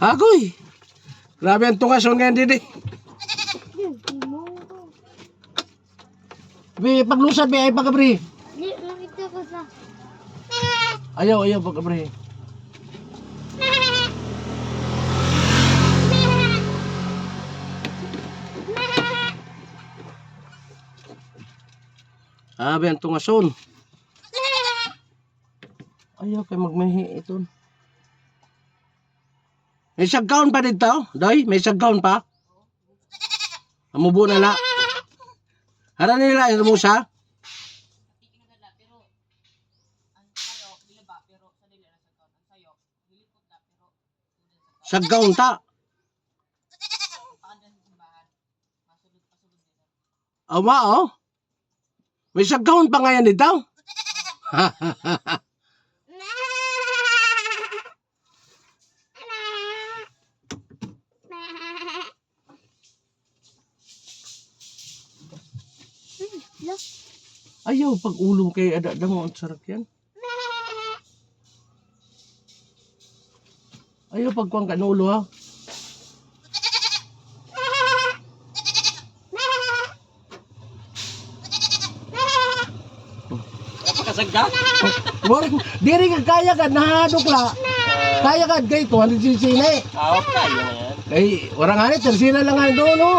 Agoy! Grabe ang tungason ngayon, Didi. Bi, paglusad, bi, ay pagkabri. Di, nakita ko sa... Ayaw, pagkabri. Grabe ang tungason. Ayaw kayo magmahi ito. May sagkaon pa dito? Doy, may sagkaon pa? Amubo na la. Hara nila, Hermosa? Sagkaon ta. Awa, oh. May sagkaon pa ngayon dito? Ayaw, pag ulo kay ada mo, ang sarap yan. Ayaw, pag kuwang kanulo ha. Napakasagda? Diri ka kaya ka, nahadok Kaya ka, kay 200cc na eh. Kaya na yan. Kay, warang hanit, tersina lang nga doon, no?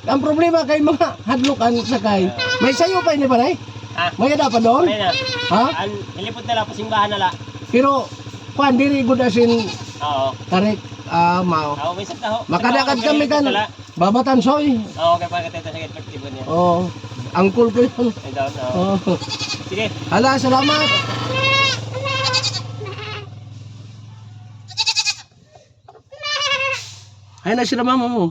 Ang problema kay mga hadlokan sakay. May sayo pa ini pare? Ha? May ada pa doon? Okay na. Ha? Nilipot na lang, pasimbahan na lang. Pero, kuan, diri good asin Oo. tarik, mao. Oo, may sagda ho. Makadakad kami kan, babatan soy. Oo, kaya pagkatita sa perspektibo niya. Oo, angkol ko yun. Ay, down, oo. Oo. Sige. Hala, salamat. Ay na sila mama mo.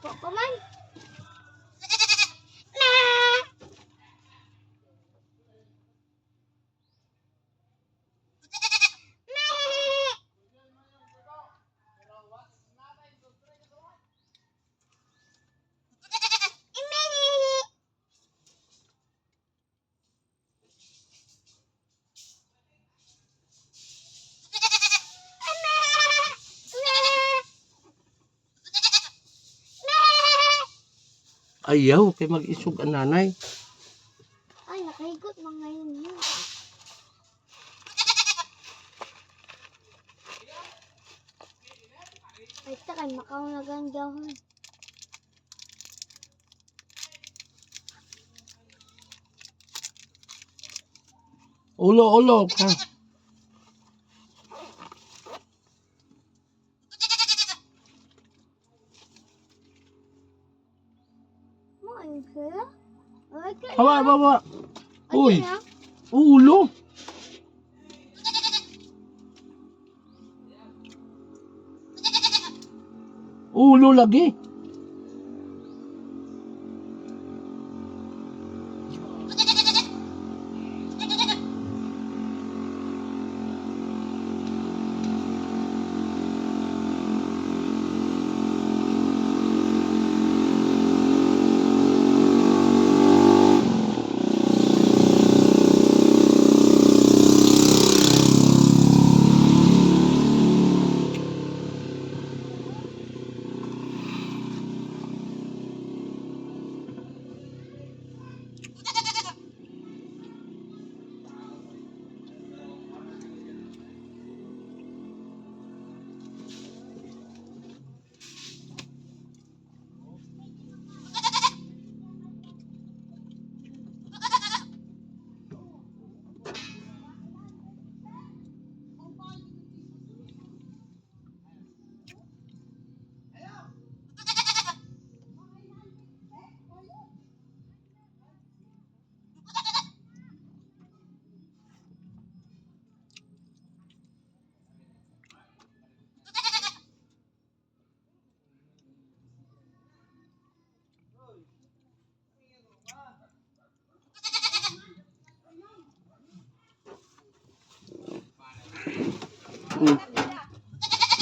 Paman. Ayaw, kay mag-isog ang nanay. Ay, nakahigot mga ngayon yun. Ay, takay, makaunlagan gawin. Ulo ka. Mo, ayun sila? Ay, kaya. Hawa. Ay, Uy, kaya. ulo. Ulo lagi.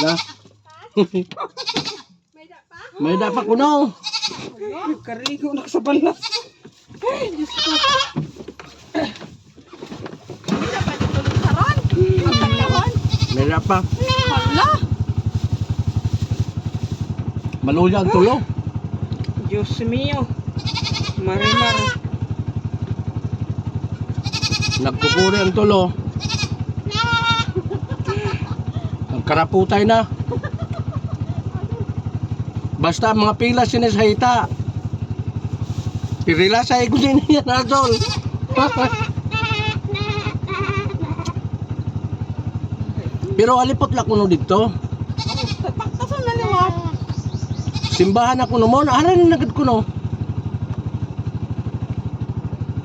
Na. May dapat kuno. Karigo na sa balas. Ay, Diyos ko. May dapat. Maluya ang tulo. Diyos mio. Marimar. Nagkukuri ang tulo. Nagkaraputay na. Basta mga pila sinisahita. Pirila sa igunin niya na tol. Pero alipot lang kuno dito. Kasan na liwat? Simbahan ako mo. Aran na nagad ko no.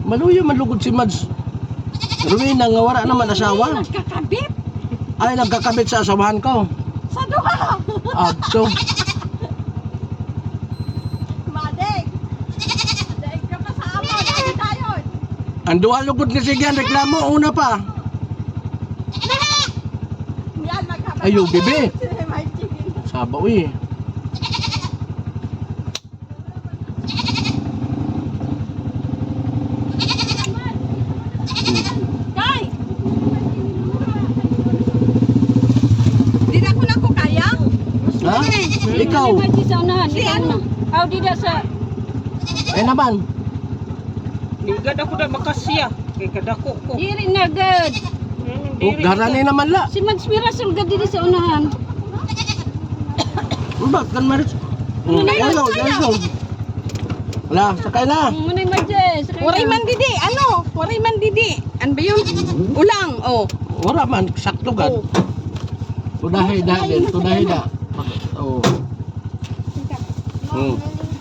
Maluya malugod si Mads. Ruina nga wala naman asawa. Nagkakabit. Ay nagkakabit sa asawahan ko. Sa duha. Adto. Madeg. Madeg ka pa sa amo. Dahil tayo. Ang duha lugod nga sige ang reklamo. Una pa. Yan, magkabit. Ayo, bebe. May chicken. Sabaw eh. Kay! Di na ko kaya. Ha? Ikaw? Sa unahan, Si ikaw ano? na. Aw, di na sa... Eh naman. Ligad ako na makasya. Kay kadako ko. Diri na, God. Oh, garani naman la. Si Mads Mirasol, God, diri sa unahan. Bakit kan maris? Yaso. Wala, sakay na. Munay Mads. Waray man didi. Ano? Waray man didi. Ano ba yun? Ulang. Oh. Wala man, sakto gan. Tudahay da din, tudahay da. Oh.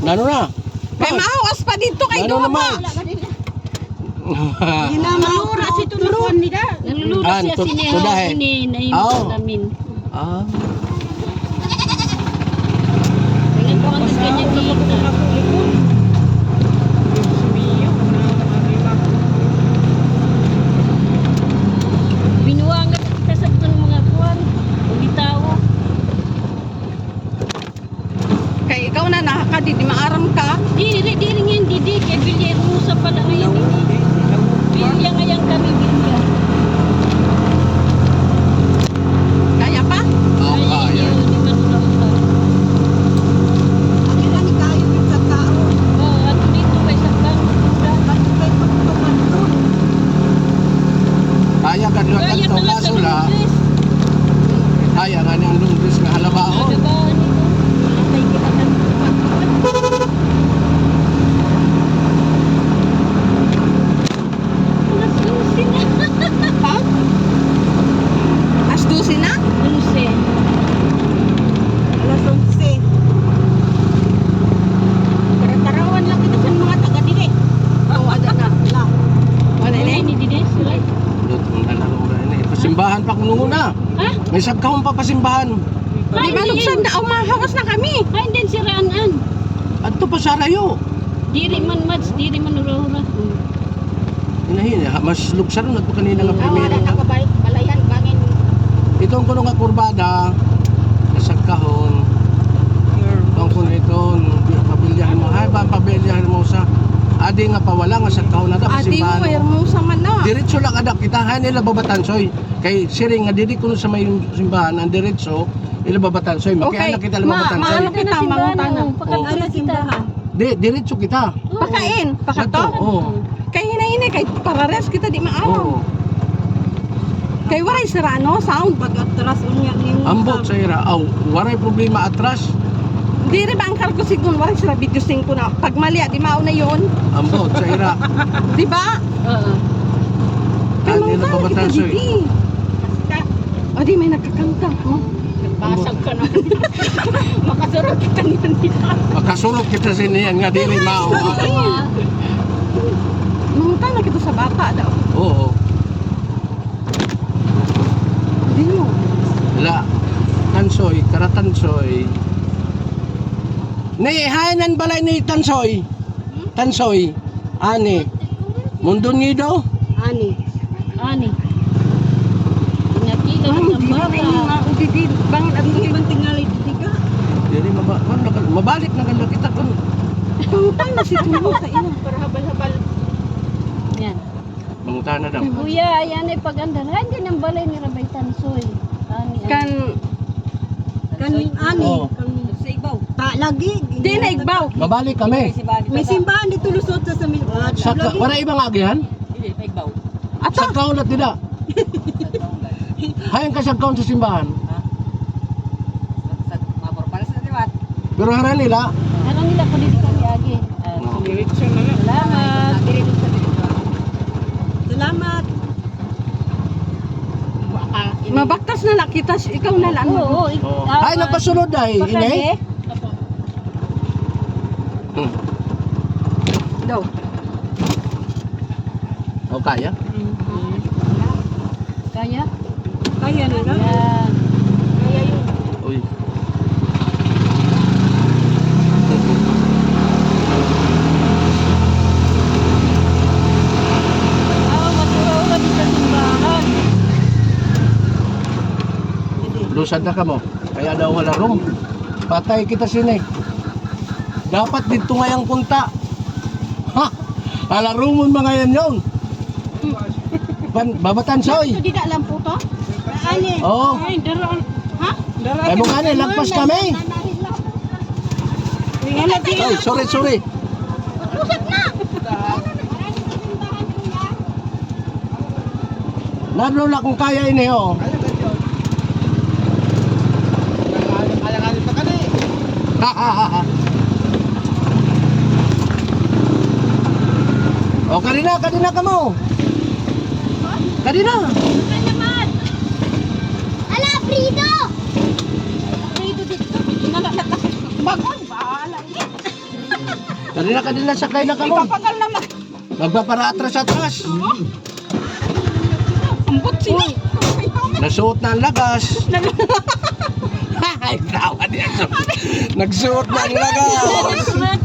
Nano na? Kay maawas pa dito kay Ano Duma. naman? Ginamura si Tulon nila. Nalulula Ah, siya sinihaw tudahe. ni Oo. Naimos namin. Ah, Tingnan ko ang kanyang kita. Binuwangan kita sa ng mga kuwan. Bitawo. Kay ikaw na nakakadi di maaram ka. Diri ngayon, didi. Kay Bilyero Musa pala ngayon. Bilya ngayon kami, Bilya. Kaya pa? oh, kaya. Di manulang pa. Ang ilan kayo sa tao. Oo, at dito may sakang. Kaya gan lang Kaya kanto pala sa kaso la. Lundres. Kaya nga ni ang lungris nga halabaon. Ano ba nito? Patay kita ka. Nasusin na. Ha? Astusin na? Luce. Alas 11. Tarawan lang kita sa mga taga dili. Oo, ada na. Wala. Wala Wala na. ni Dines. Wala. Pasimbahan pa kuno na. Ha? May sagkahon pa pasimbahan. Di ba luksan na umahawas na kami? Ay, din si Raanan. Adto pa sa rayo. Diri man Mads, diri man ura-ura. Inahin, mas luksaron na to kanina nga primero. nakabalik balayan bangin. Ito ang kuno nga kurbada. Sagkahon. Ang kuno ito, pabilyahan mo. Ay, ba pabilyahan mo sa adi nga pawala nga sagkahon na ta Adi mo, pasimbahan. mo sa man na. Diretso lang adak kita nila babatansoy. Kay siring nga diri kuno sa may simbahan ang diretso ila babatansoy. Makiana kita ila babatansoy. maano kita mangutan na. Pakatala kita. Diretso kita. Pakain, Sakto. pakato. Oo. Kay hinahinay, kay parares kita di maaram. Oo. Kay waray sarano, sound. Pag atras unya ni Ambot sa ira. Aw, waray problema atras. Diri ba ang ko sigun waray sila video sing ko na. Pag mali, di mao na yon. Ambot sa ira. Di ba? Oo. Kay Adi na mga kita babatansoy. didi. O di may nagkakanta. Oh. Basag ka na. Makasurog kita niyan dito. Makasulok kita sa niyan nga dili mao. Mangutan na kita sa bata daw. Oo. Di mo. Wala. Tansoy, karatansoy. Ni hayanan balay ni Tansoy. Tansoy. Ani. Mundo nido. Ani. Pinakila Ay, ng di na bata. nga. Di bang at ibang tingali di ka. Dili mabalik na ganda kita kun. Mangutan na si Tulo sa ina. Para habal-habal. Yan. Mangutana daw. Kuya, yan ay paganda. Hindi nang balay ni Rabay Tansoy. Ani. Kan Tansoy. Oo. sa ibaw. Ta lagi. Di na igbaw. Babalik kami. May simbahan dito lusot sa milbahan. Sa para ibang agihan? Sa kaon at tidak. Hayang ka sa kaon sa simbahan. Pero haran nila. Anong nila ko dito kami agi? Salamat. Salamat. Mabaktas na lang kita. Ikaw na lang. Oo. Oh. Ay, nagpasunod dahil. Inay. Daw. O kaya? Kaya? Kaya na lang. Yan. Uy. Maturaw na dito sa simbahan. Lusad na ka mo. Kaya daw wala room. Patay kita sinig. Dapat dito ngayang punta. Ha! Alarumon mga yan yun. Babatan soy. Ito di na lang po to? Ani. Oo. Ay, daroon. Ha? Ay mo kani, lagpas kami. Ay, sorry. Lalo na kung kaya ini oh. O kanina ka mo. Kanina. Ala, Frido! Dito dito. Nalalat. Bagon. Bahala. Kanina sakay na ka mo. Papagal naman. Magpapara atras. Ambot sila. Nasuot na ang lagas. Ay, tawa niya. Nagsuot na ang lagas.